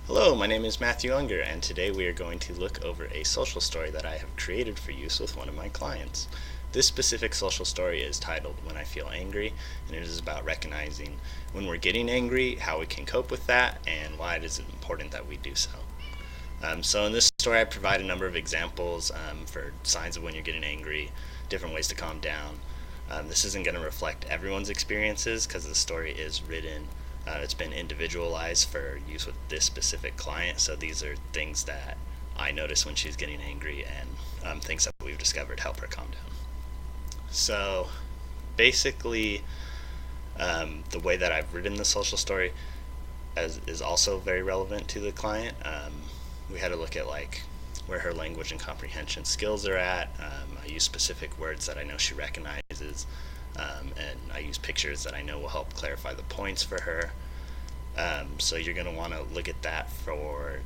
Hello, my name is Matthew Unger, and today we are going to look over a social story that I have created for use with one of my clients. This specific social story is titled When I Feel Angry, and it is about recognizing when we're getting angry, how we can cope with that, and why it is important that we do so. So in this story I provide a number of examples for signs of when you're getting angry, different ways to calm down. This isn't going to reflect everyone's experiences because the story is written it's been individualized for use with this specific client, so these are things that I notice when she's getting angry and things that we've discovered help her calm down. So basically, the way that I've written the social story is also very relevant to the client. We had to look at where her language and comprehension skills are at. I use specific words that I know she recognizes. And I use pictures that I know will help clarify the points for her. So you're going to want to look at that for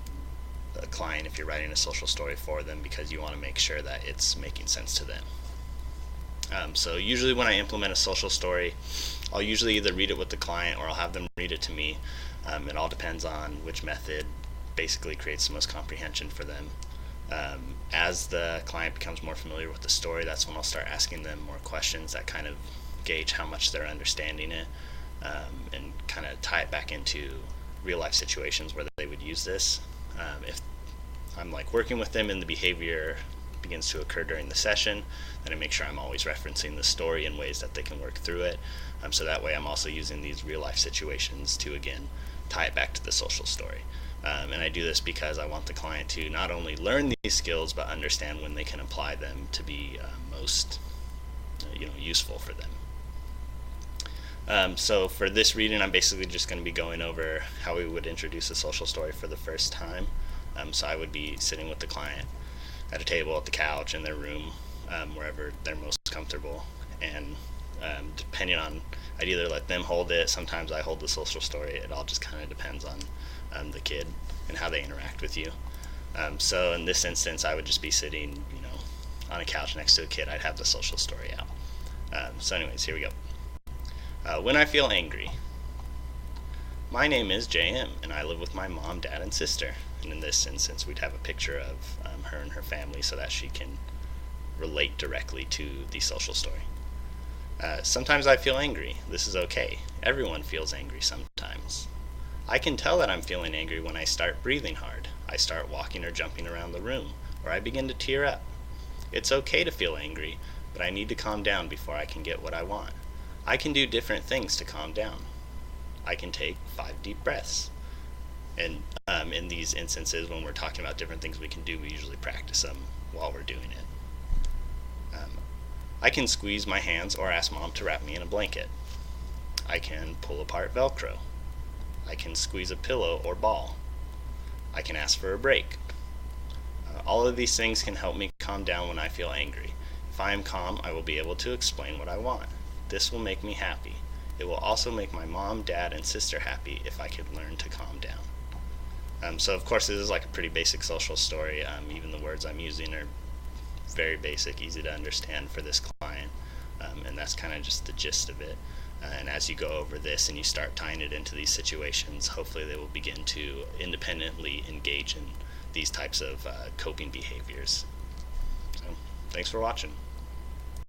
a client if you're writing a social story for them, because you want to make sure that it's making sense to them. So usually when I implement a social story, I'll usually either read it with the client or I'll have them read it to me. It all depends on which method basically creates the most comprehension for them. As the client becomes more familiar with the story, that's when I'll start asking them more questions that kind of gauge how much they're understanding it, and kind of tie it back into real life situations where they would use this. If I'm working with them and the behavior begins to occur during the session, then I make sure I'm always referencing the story in ways that they can work through it. So that way I'm also using these real life situations to again tie it back to the social story. And I do this because I want the client to not only learn these skills but understand when they can apply them to be most useful for them. So for this reading, I'm basically just going to be going over how we would introduce a social story for the first time. So I would be sitting with the client at a table, at the couch, in their room, wherever they're most comfortable. And depending on, I'd either let them hold it, sometimes I hold the social story. It all just kind of depends on the kid and how they interact with you. So in this instance, I would just be sitting, on a couch next to a kid. I'd have the social story out. So anyways, here we go. When I feel angry. My name is JM, and I live with my mom, dad, and sister. And in this instance, we'd have a picture of her and her family so that she can relate directly to the social story. Sometimes I feel angry. This is okay. Everyone feels angry sometimes. I can tell that I'm feeling angry when I start breathing hard, I start walking or jumping around the room, or I begin to tear up. It's okay to feel angry, but I need to calm down before I can get what I want. I can do different things to calm down. I can take 5 deep breaths. And in these instances, when we're talking about different things we can do, we usually practice them while we're doing it. I can squeeze my hands or ask mom to wrap me in a blanket. I can pull apart Velcro. I can squeeze a pillow or ball. I can ask for a break. All of these things can help me calm down when I feel angry. If I am calm, I will be able to explain what I want. This will make me happy. It will also make my mom, dad, and sister happy if I could learn to calm down. So of course this is a pretty basic social story. Even the words I'm using are very basic, easy to understand for this client. And that's kind of just the gist of it. And as you go over this and you start tying it into these situations, hopefully they will begin to independently engage in these types of coping behaviors. So, thanks for watching.